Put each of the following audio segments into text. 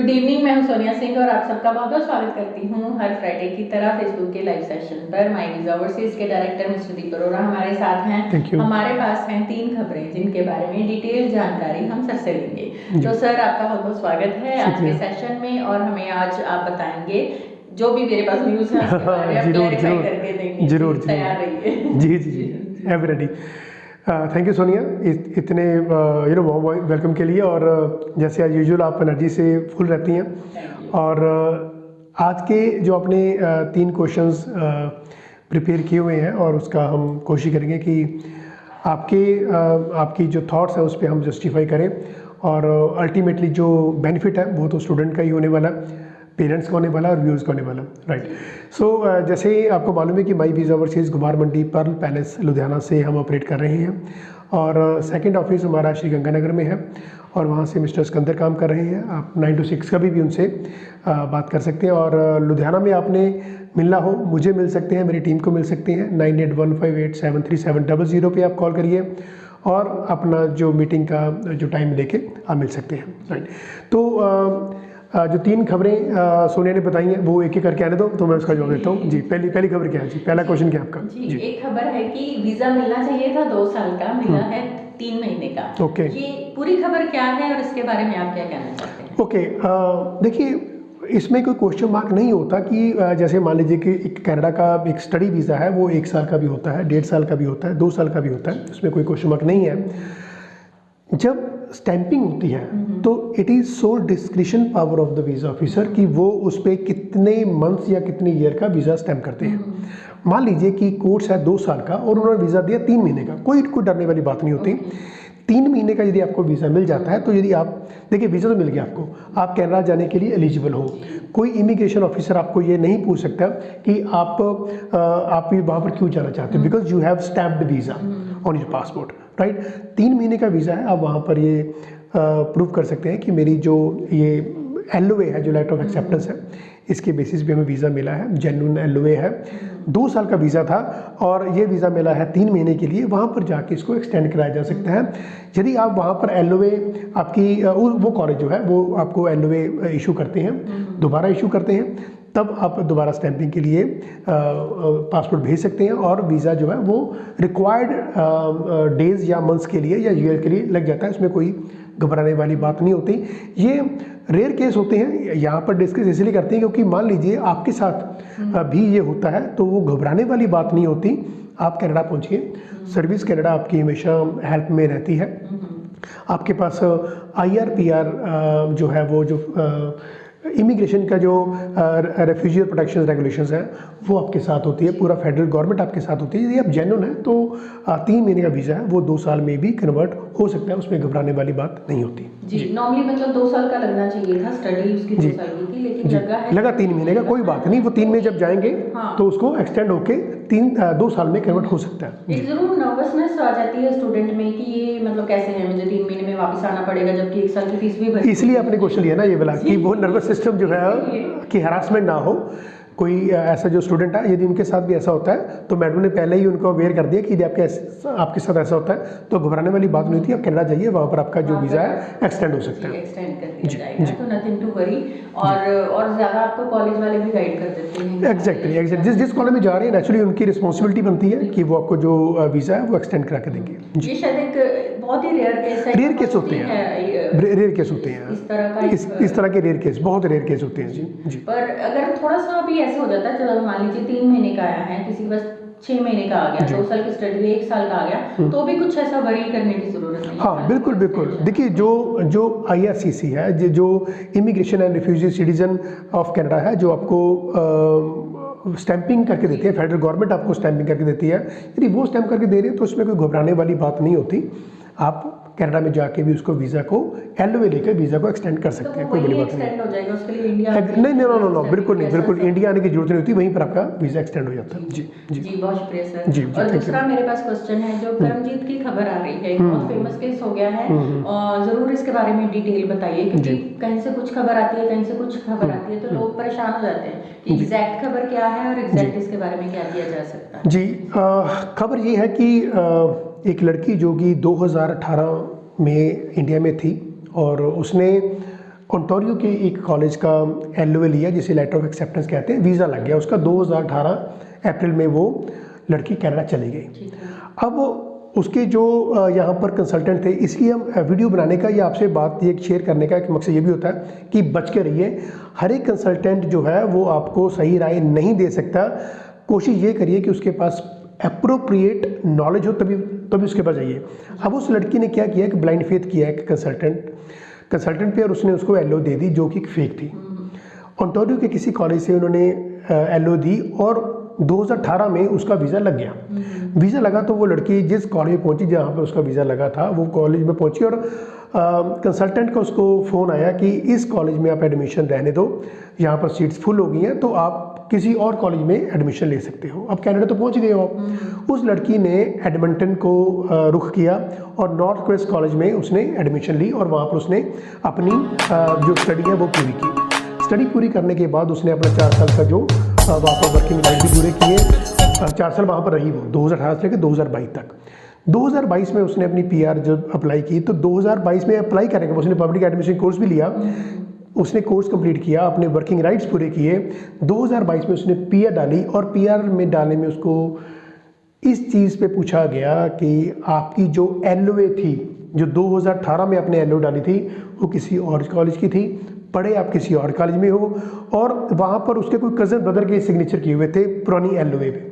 Good evening, मैं हूं सोनिया सिंह और आप सबका बहुत बहुत स्वागत करती हूं हर फ्राइडे की तरह फेसबुक के लाइव सेशन पर। माय वीजा ओवरसीज के डायरेक्टर मिस्टर दीप अरोरा हमारे साथ हैं। हमारे पास हैं 3 खबरें जिनके बारे में डिटेल जानकारी हम सर से लेंगे। तो सर, आपका बहुत बहुत स्वागत है आज के सेशन में और हमें आज आप बताएंगे जो भी मेरे पास न्यूज़ है उसके बारे में क्लैरिफाई करके देंगे। जरूर तैयार रहिए। जी every ready. Thank you Sonia, इतने वेलकम के लिए। और जैसे एज यूजुअल आप एनर्जी से फुल रहती हैं। और आज के जो अपने 3 क्वेश्चंस प्रिपेयर किए हुए हैं और उसका हम कोशिश करेंगे कि आपकी जो थॉट्स हैं उस पर हम जस्टिफाई करें। और अल्टीमेटली जो बेनिफिट है वो तो स्टूडेंट का ही होने वाला, पेरेंट्स का होने वाला और व्यूज़ का होने वाला, राइट। सो जैसे आपको मालूम है कि my visa overseas Ghumar Mandi pearl palace Ludhiana से हम ऑपरेट कर रहे हैं। और सेकंड ऑफिस हमारा श्री गंगानगर में है और वहाँ से मिस्टर सिकंदर काम कर रहे हैं। आप 9 to 6 का भी उनसे बात कर सकते हैं। और लुधियाना में आपने मिलना हो मुझे मिल सकते हैं, मेरी टीम को मिल सकते हैं। 9815873700 पे आप कॉल करिए और अपना जो मीटिंग का जो टाइम लेके आप मिल सकते हैं, राइट। तो जो 3 खबरें सोनिया ने बताई हैं वो एक एक करके आने दो तो मैं उसका जवाब देता हूँ। जी, पहली खबर क्या है? जी, पहला क्वेश्चन क्या है आपका? जी, एक खबर है कि वीज़ा मिलना चाहिए था 2 साल का, मिला है 3 महीने का। ओके, ये पूरी खबर क्या है और इसके बारे में आप क्या कहना चाहते हैं? ओके, देखिए इसमें कोई क्वेश्चन मार्क नहीं होता कि जैसे मान लीजिए कि एक कनाडा का एक स्टडी वीज़ा है वो 1 साल का भी होता है, 1.5 साल का भी होता है, 2 साल का भी होता है, उसमें कोई क्वेश्चन मार्क नहीं है। जब स्टैंपिंग होती है तो it is sole discretion power of the visa officer कि वो उस पर कितने मंथ्स या कितने ईयर का वीज़ा स्टैंप करते हैं। मान लीजिए कि कोर्स है 2 साल का और उन्होंने वीज़ा दिया 3 महीने का, कोई डरने वाली बात नहीं होती। 3 महीने का यदि आपको वीज़ा मिल जाता है तो यदि आप देखिए वीज़ा तो मिल गया आपको, आप कनाडा जाने के लिए एलिजिबल हो। कोई इमिग्रेशन ऑफिसर आपको ये नहीं पूछ सकता कि आप वहाँ पर क्यों जाना चाहते हो, because you have stamped visa on your passport, right. 3 महीने का वीज़ा है, आप वहाँ पर ये प्रूव कर सकते हैं कि मेरी जो ये LOA है, जो लेटर ऑफ एक्सेप्टेंस है, इसके बेसिस पे हमें वीज़ा मिला है, जेन्युइन LOA है। 2 साल का वीज़ा था और ये वीज़ा मिला है 3 महीने के लिए। वहाँ पर जाके इसको एक्सटेंड कराया जा सकता है। यदि आप वहाँ पर LOA आपकी वो कॉलेज जो है वो आपको LOA इशू करते हैं, दोबारा इशू करते हैं, तब आप दोबारा स्टैंपिंग के लिए पासपोर्ट भेज सकते हैं और वीज़ा जो है वो रिक्वायर्ड डेज़ या मंथ्स के लिए या ईयर के लिए लग जाता है। इसमें कोई घबराने वाली बात नहीं होती। ये रेयर केस होते हैं, यहाँ पर डिस्कस इसलिए करते हैं क्योंकि मान लीजिए आपके साथ भी ये होता है तो वो घबराने वाली बात नहीं होती। आप कनाडा पहुँचिए, सर्विस कनाडा आपकी हमेशा हेल्प में रहती है। आपके पास IR/PR जो है वो जो इमिग्रेशन का जो रेफ्यूजी प्रोटेक्शन रेगुलेशंस हैं वो आपके साथ होती है, पूरा फेडरल गवर्नमेंट आपके साथ होती है। यदि आप जेन्युइन है तो 3 महीने का वीज़ा है वो 2 साल में भी कन्वर्ट हो सकता है, उसमें घबराने वाली बात नहीं होती। जी, नॉर्मली मतलब 2 साल का लगना चाहिए था, स्टडी उसकी 2 साल की थी, लेकिन लगा 3 महीने का। कोई बात नहीं, वो 3 में जब जाएंगे तो उसको एक्सटेंड होके 2 साल में कन्वर्ट हो सकता है। एक जरूर नर्वसनेस आ जाती है स्टूडेंट में कि ये मतलब कैसे है, मुझे 3 महीने में वापस आना पड़ेगा जबकि 1 साल की फीस भी भरी। इसलिए आपने क्वेश्चन लिया ना ये वाला कि वो नर्वस सिस्टम जो है कि हरासमेंट ना हो। कोई ऐसा जो स्टूडेंट है यदि उनके साथ भी ऐसा होता है तो मैडम ने पहले ही उनको अवेयर कर दिया कि यदि आपके साथ ऐसा होता है तो घबराने वाली बात नहीं होती। आप कनाडा जाइए, वहाँ पर आपका जो वीज़ा है एक्सटेंड हो सकता है, एक्सटेंड कर दिया जाएगा, तो नथिंग टू वरी। और ज़्यादा आपको कॉलेज वाले भी गाइड कर देते हैं। एग्जैक्टली जिस कॉलेज में जा रहे हैं नेचुरली उनकी रिस्पॉन्सिबिलिटी बनती है कि वो आपको जो वीज़ा है वो एक्सटेंड करा के देंगे। ये शायद एक बहुत ही रेयर केस है, रेयर केस होते हैं, रेयर केस होते हैं इस तरह के रेयर केस, बहुत रेयर केस होते हैं। जी, पर अगर थोड़ा सा भी ऐसे हो जाता है, चलो मान लीजिए 3 महीने का आया है, किसी के पास 6 महीने का आ गया, 2 साल की स्टडी 1 साल का आ गया, तो भी कुछ ऐसा वरी करने की जरूरत नहीं है। हाँ, बिल्कुल। देखिए जो IRCC है, जो immigration and refugee citizen of Canada है, जो आपको स्टैंपिंग करके देती है, फेडरल गवर्नमेंट आपको स्टैंपिंग करके देती है। यदि वो स्टैंप करके दे रही है तो उसमें कोई घबराने वाली बात नहीं होती। आप कनाडा में जाके भी उसको वीज़ा को LOA लेकर वीज़ा को एक्सटेंड कर सकते हैं, कोई बड़ी बात नहीं। हो जाएगा उसके लिए इंडिया नहीं, नो, बिल्कुल नहीं, बिल्कुल इंडिया आने की जरूरत नहीं होती, वहीं पर आपका वीज़ा एक्सटेंड हो जाता है। जी, बहुत शुक्रिया सर। जी, और दूसरा मेरे पास क्वेश्चन है, जो करमजीत की खबर आ रही है, बहुत फेमस केस हो गया है, और जरूर इसके बारे में डिटेल बताइए क्योंकि कहीं से कुछ खबर आती है, कहीं से कुछ खबर आती है, तो लोग परेशान हो जाते हैं कि एग्जैक्ट खबर क्या है और एग्जैक्ट इसके बारे में क्या किया जा सकता है। जी, खबर ये है कि एक लड़की जो कि 2018 में इंडिया में थी और उसने ओंटारियो के एक कॉलेज का LOA लिया, जिसे लेटर ऑफ एक्सेप्टेंस कहते हैं, वीज़ा लग गया उसका। 2018 अप्रैल में वो लड़की कनाडा चली गई। अब उसके जो यहाँ पर कंसल्टेंट थे, इसलिए हम वीडियो बनाने का या आपसे बात ये शेयर करने का एक मकसद ये भी होता है कि बच के रहिए। हर एक कंसल्टेंट जो है वो आपको सही राय नहीं दे सकता। कोशिश ये करिए कि उसके पास एप्रोप्रिएट नॉलेज हो, तभी उसके पास जाइए। अब उस लड़की ने क्या किया कि ब्लाइंड फेथ किया एक कंसल्टेंट पे, और उसने उसको LO दे दी जो कि फेक थी। ओंटारियो के किसी कॉलेज से उन्होंने LO दी और 2018 में उसका वीज़ा लग गया। वीज़ा लगा तो वो लड़की जिस कॉलेज में पहुंची जहाँ पे उसका वीज़ा लगा था, वो कॉलेज में पहुंची और कंसल्टेंट का उसको फ़ोन आया कि इस कॉलेज में आप एडमिशन रहने दो, यहाँ पर सीट्स फुल हो गई हैं, तो आप किसी और कॉलेज में एडमिशन ले सकते हो। अब कनाडा तो पहुंच गए हो आप। उस लड़की ने एडमंटन को रुख किया और नॉर्थ वेस्ट कॉलेज में उसने एडमिशन ली और वहाँ पर उसने अपनी जो स्टडी है वो पूरी की। स्टडी पूरी करने के बाद उसने अपना 4 साल का जो वहाँ पर वर्किंग लाइफ भी पूरे किए। 4 साल वहाँ पर रही वो, 2018 से लेकर 2022 तक। 2022 में उसने अपनी PR जब अप्लाई की, तो 2022 में अप्लाई करने के बाद उसने पब्लिक एडमिशन कोर्स भी लिया, उसने कोर्स कंप्लीट किया, अपने वर्किंग राइट्स पूरे किए। 2022 में उसने PR डाली और PR में डालने में उसको इस चीज़ पे पूछा गया कि आपकी जो LOA थी, जो 2018 में आपने LOA डाली थी, वो किसी और कॉलेज की थी, पढ़े आप किसी और कॉलेज में हो, और वहाँ पर उसके कोई कज़न ब्रदर के सिग्नेचर किए हुए थे पुरानी LOA पे।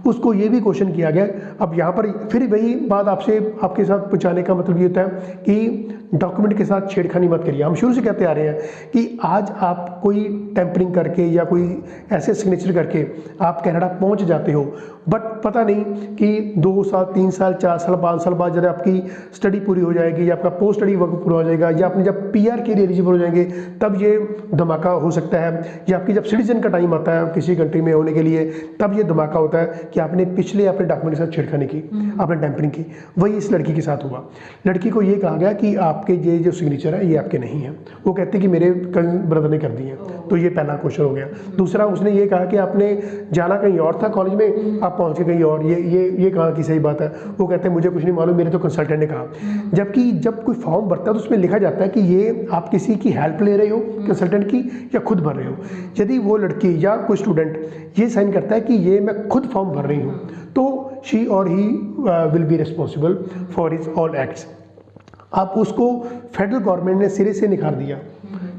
उसको ये भी क्वेश्चन किया गया। अब यहाँ पर फिर वही बात आपके साथ पहुँचाने का मतलब ये होता है कि डॉक्यूमेंट के साथ छेड़खानी मत करिए। हम शुरू से कहते आ रहे हैं कि आज आप कोई टेम्परिंग करके या कोई ऐसे सिग्नेचर करके आप कनाडा पहुँच जाते हो, बट पता नहीं कि 2 साल 3 साल 4 साल 5 साल बाद जब आपकी स्टडी पूरी हो जाएगी या आपका पोस्ट स्टडी वर्क पूरा हो जाएगा या अपने जब PR के लिए एलिजिबल हो जाएंगे, तब ये धमाका हो सकता है। या आपकी जब सिटीजन का टाइम आता है किसी कंट्री में होने के लिए, तब ये धमाका होता है कि आपने पिछले अपने डॉक्यूमेंट के साथ छेड़खानी की, आपने टेम्परिंग की। वही इस लड़की के साथ हुआ। लड़की को ये कहा गया कि आपके ये जो सिग्नेचर है ये आपके नहीं है। वो कहते कि मेरे कज़न ब्रदर ने कर दिए। तो ये पहला क्वेश्चन हो गया। दूसरा, उसने ये कहा कि आपने जाना कहीं और था कॉलेज में, आप पहुंच के कहीं और। ये कहा कि सही बात है। वो कहते हैं मुझे कुछ नहीं मालूम, मेरे तो कंसल्टेंट ने कहा। जबकि जब कोई फॉर्म भरता है तो उसमें लिखा जाता है कि ये आप किसी की हेल्प ले रहे हो कंसल्टेंट की या खुद भर रहे हो। यदि वो लड़की या कोई स्टूडेंट ये साइन करता है कि ये मैं खुद फॉर्म भर रही हूँ, तो शी और he will be responsible for his all acts. आप उसको फेडरल गवर्नमेंट ने सिरे से निखार दिया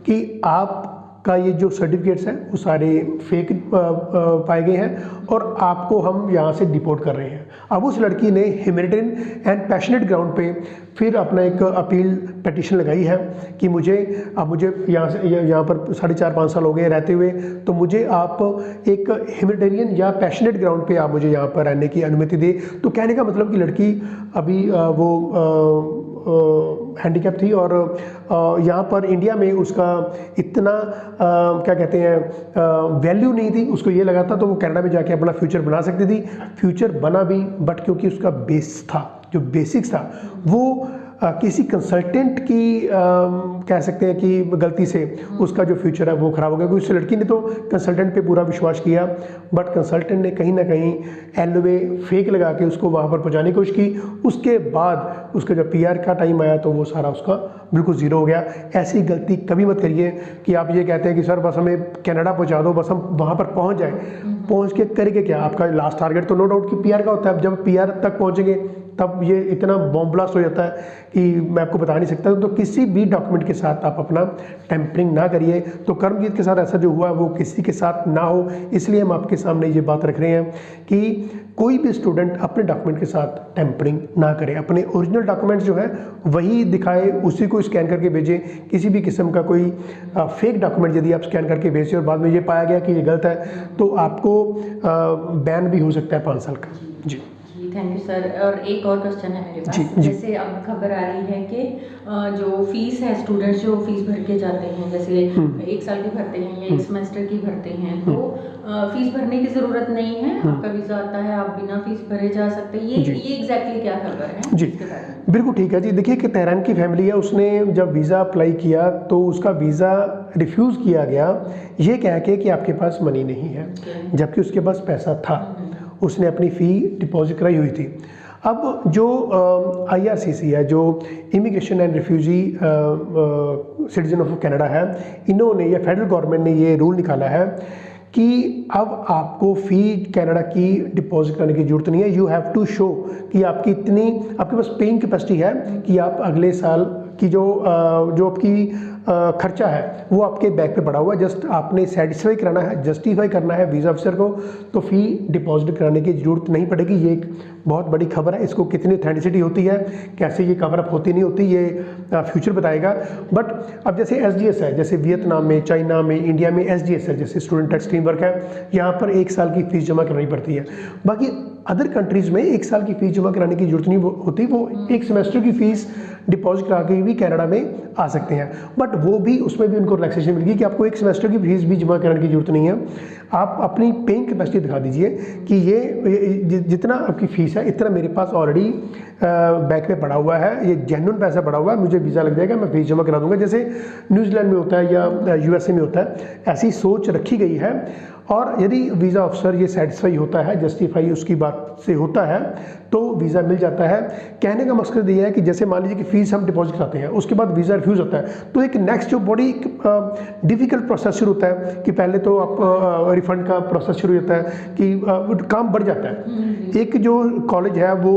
कि आपका ये जो सर्टिफिकेट्स हैं वो सारे फेक पाए गए हैं और आपको हम यहाँ से डिपोर्ट कर रहे हैं। अब उस लड़की ने ह्यूमैनिटेरियन एंड पैशनेट ग्राउंड पे फिर अपना एक अपील पिटीशन लगाई है कि मुझे यहाँ पर 4.5-5 साल हो गए रहते हुए, तो मुझे आप एक ह्यूमैनिटेरियन या पैशनेट ग्राउंड पे आप मुझे यहाँ पर रहने की अनुमति दे। तो कहने का मतलब कि लड़की अभी हैंडीकैप थी और यहाँ पर इंडिया में उसका इतना क्या कहते हैं वैल्यू नहीं थी, उसको ये लगा था, तो वो कनाडा में जाके अपना फ्यूचर बना सकती थी। फ्यूचर बना भी, बट क्योंकि उसका बेस था, जो बेसिक्स था, वो किसी कंसल्टेंट की कह सकते हैं कि गलती से उसका जो फ्यूचर है वो ख़राब हो गया। क्योंकि उस लड़की ने तो कंसल्टेंट पे पूरा विश्वास किया, बट कंसल्टेंट ने कहीं ना कहीं LOA फेक लगा के उसको वहाँ पर पहुँचाने की कोशिश की। उसके बाद उसका जब PR का टाइम आया तो वो सारा उसका बिल्कुल ज़ीरो हो गया। ऐसी गलती कभी मत करिए कि आप ये कहते हैं कि सर बस हमें कनाडा पहुँचा दो, बस हम वहाँ पर पहुँच जाए। पहुँच के करके क्या, आपका लास्ट टारगेट तो नो डाउट कि PR का होता है। जब PR तक पहुँचेंगे तब ये इतना बॉम्ब ब्लास्ट हो जाता है कि मैं आपको बता नहीं सकता। तो किसी भी डॉक्यूमेंट के साथ आप अपना टेम्परिंग ना करिए। तो कर्मजीत के साथ ऐसा जो हुआ वो किसी के साथ ना हो, इसलिए हम आपके सामने ये बात रख रहे हैं कि कोई भी स्टूडेंट अपने डॉक्यूमेंट के साथ टेम्परिंग ना करे। अपने ओरिजिनल डॉक्यूमेंट जो है वही दिखाए, उसी को स्कैन करके भेजें। किसी भी किस्म का कोई फेक डॉक्यूमेंट यदि आप स्कैन करके भेजें और बाद में ये पाया गया कि ये गलत है, तो आपको बैन भी हो सकता है 5 साल का। जी, थैंक यू सर। और एक और क्वेश्चन है मेरे पास। जैसे अब खबर आ रही है कि जो फीस है, स्टूडेंट्स जो फीस भर के जाते हैं, जैसे 1 साल की भरते हैं या 1 सेमेस्टर की भरते हैं, तो फीस भरने की ज़रूरत नहीं है, आपका वीज़ा आता है, आप बिना फीस भरे जा सकते हैं। ये एग्जैक्टली क्या खबर है? जी, बिल्कुल ठीक है जी। देखिए कि तेहरान की फैमिली है, उसने जब वीज़ा अप्लाई किया तो उसका वीज़ा रिफ्यूज़ किया गया ये कह के कि आपके पास मनी नहीं है, जबकि उसके पास पैसा था। उसने अपनी फ़ी डिपॉजिट कराई हुई थी। अब जो IRCC है, जो immigration and refugee citizen of Canada है, इन्होंने या फेडरल गवर्नमेंट ने ये रूल निकाला है कि अब आपको फ़ी कनाडा की डिपॉजिट करने की ज़रूरत नहीं है। यू हैव टू शो कि आपकी इतनी आपके पास पेइंग कैपेसिटी है कि आप अगले साल की जो आपकी खर्चा है वो आपके बैग पे पड़ा हुआ है। जस्ट आपने सेटिस्फाई कराना है, जस्टिफाई करना है वीज़ा ऑफिसर को, तो फ़ी डिपॉजिट कराने की ज़रूरत नहीं पड़ेगी। ये एक बहुत बड़ी खबर है। इसको कितनी ऑथेंटिसिटी होती है, कैसे ये कवर अप होती नहीं होती, ये फ्यूचर बताएगा। बट अब जैसे SGS है, जैसे वियतनाम में, चाइना में, इंडिया में SGS है, जैसे स्टूडेंट टैक्स फ्रेमवर्क है, यहाँ पर 1 साल की फ़ीस जमा करनी पड़ती है। बाकी अदर कंट्रीज़ में 1 साल की फ़ीस जमा कराने की जरूरत नहीं होती, वो 1 सेमेस्टर की फ़ीस डिपॉजिट करा के भी कनाडा में आ सकते हैं। बट वो भी, उसमें भी उनको रिलैक्सेशन मिलेगी कि आपको 1 सेमेस्टर की फीस भी जमा कराने की जरूरत नहीं है। आप अपनी पेइंग कैपेसिटी दिखा दीजिए कि ये जितना आपकी फ़ीस है इतना मेरे पास ऑलरेडी बैंक में पड़ा हुआ है, ये जेन्युइन पैसा पड़ा हुआ है, मुझे वीज़ा लग जाएगा, मैं फ़ीस जमा करा दूंगा। जैसे न्यूजीलैंड में होता है या USA में होता है, ऐसी सोच रखी गई है। और यदि वीज़ा ऑफिसर ये सेटिस्फाई होता है, जस्टिफाई उसकी बात से होता है, तो वीज़ा मिल जाता है। कहने का मकसद ये है कि जैसे मान लीजिए कि फ़ीस हम डिपॉजिट कराते हैं, उसके बाद वीज़ा रिफ्यूज़ होता है, तो एक नेक्स्ट जो बड़ी डिफ़िकल्ट प्रोसेस शुरू होता है कि पहले तो आप रिफ़ंड का प्रोसेस शुरू होता है कि काम बढ़ जाता है। एक जो कॉलेज है वो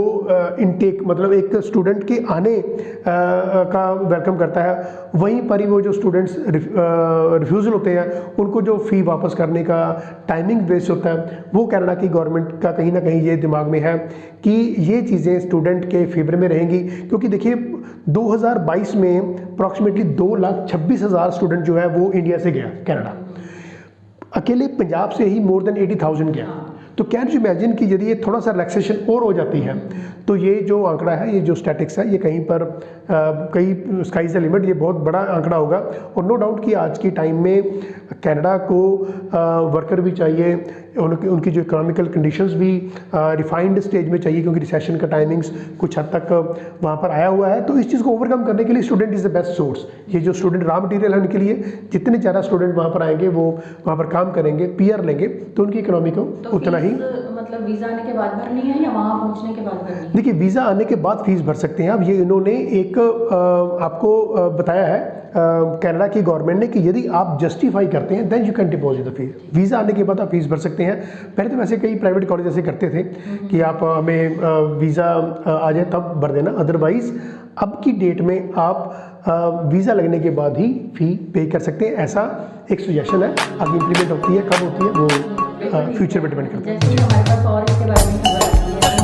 इनटेक मतलब एक स्टूडेंट के आने का वेलकम करता है, वहीं पर ही वो जो स्टूडेंट्स रिफ्यूज़ल होते हैं उनको जो फ़ी वापस करने का टाइमिंग वेस्ट होता है, वो कनाडा की गवर्नमेंट का कहीं ना कहीं ये दिमाग में है कि ये चीज़ें स्टूडेंट के फेवर में रहेंगी। क्योंकि देखिए 2022 में अप्रॉक्सीमेटली 2,26,000 स्टूडेंट जो है वो इंडिया से गया कनाडा, अकेले पंजाब से ही मोर देन 80,000 गया। तो कैन यू इमेजिन कि यदि ये थोड़ा सा रिलैक्सेशन और हो जाती है तो ये जो आंकड़ा है, ये जो स्टैटिक्स है, ये कहीं पर कहीं स्काई द लिमिट, ये बहुत बड़ा आंकड़ा होगा। और नो डाउट कि आज की टाइम में कनाडा को वर्कर भी चाहिए, उनकी जो इकोनॉमिकल कंडीशंस भी रिफाइंड स्टेज में चाहिए, क्योंकि रिसेशन का टाइमिंग्स कुछ हद तक वहाँ पर आया हुआ है। तो इस चीज़ को ओवरकम करने के लिए student is the best source. ये जो स्टूडेंट रॉ मटीरियल है उनके लिए, जितने ज़्यादा स्टूडेंट वहाँ पर आएंगे वो वहाँ पर काम करेंगे, PR लेंगे, तो उनकी इकोनॉमी को तो उतना ही मतलब वीज़ा आने के बाद भरनी है या वहाँ पहुँचने के बाद भरनी है? देखिए, वीज़ा आने के बाद फीस भर सकते हैं आप। ये इन्होंने एक आपको बताया है कनाडा की गवर्नमेंट ने कि यदि आप जस्टिफाई करते हैं then you can deposit the fees. Visa आने के बाद आप फीस भर सकते हैं। पहले तो वैसे कई प्राइवेट कॉलेज ऐसे करते थे कि आप हमें वीज़ा आ जाए तब भर देना, अदरवाइज़ अब की डेट में आप वीज़ा लगने के बाद ही फ़ी पे कर सकते हैं। ऐसा एक सजेशन है। आगे इम्प्लीमेंट होती है, कब होती है वो फ्यूचर पर डिपेंड करता है। जैसे हमारे पास और इसके बारे में खबर आती है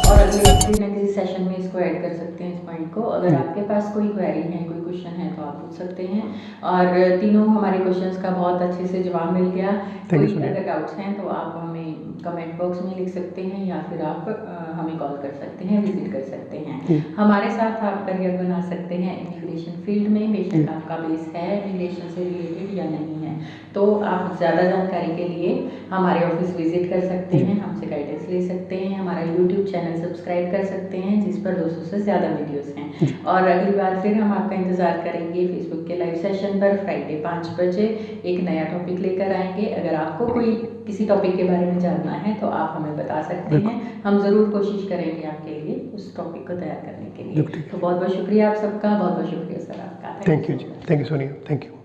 और अगले किसी न किसी सेशन में इसको ऐड कर सकते हैं इस पॉइंट को। अगर आपके पास कोई क्वेरी है, कोई क्वेश्चन है तो आप पूछ सकते हैं। और तीनों हमारे क्वेश्चंस का बहुत अच्छे से जवाब मिल गया। कोई अगर डाउट्स हैं तो आप हमें कमेंट बॉक्स में लिख सकते हैं या फिर आप हमें कॉल कर सकते हैं, विजिट कर सकते हैं। हमारे साथ आप करियर बना सकते हैं इमिग्रेशन फील्ड में। बेशक आपका बेस है इमिग्रेशन से रिलेटेड या नहीं है, तो आप ज़्यादा जानकारी के लिए हमारे ऑफिस विजिट कर सकते हैं, हमसे गाइडेंस ले सकते हैं। हमारा यूट्यूब चैनल सब्सक्राइब कर सकते हैं जिस पर 200 से ज़्यादा वीडियोस हैं। और अगली बार फिर हम आपका इंतज़ार करेंगे फेसबुक के लाइव सेशन पर फ्राइडे 5 बजे एक नया टॉपिक लेकर आएंगे। अगर आपको कोई किसी टॉपिक के बारे में जानना है तो आप हमें बता सकते हैं, हम ज़रूर कोशिश करेंगे आपके लिए उस टॉपिक को तैयार करने के लिए। तो बहुत बहुत शुक्रिया आप सबका, बहुत बहुत शुक्रिया सर आपका। Thank you ji, thank you Sonia, thank you.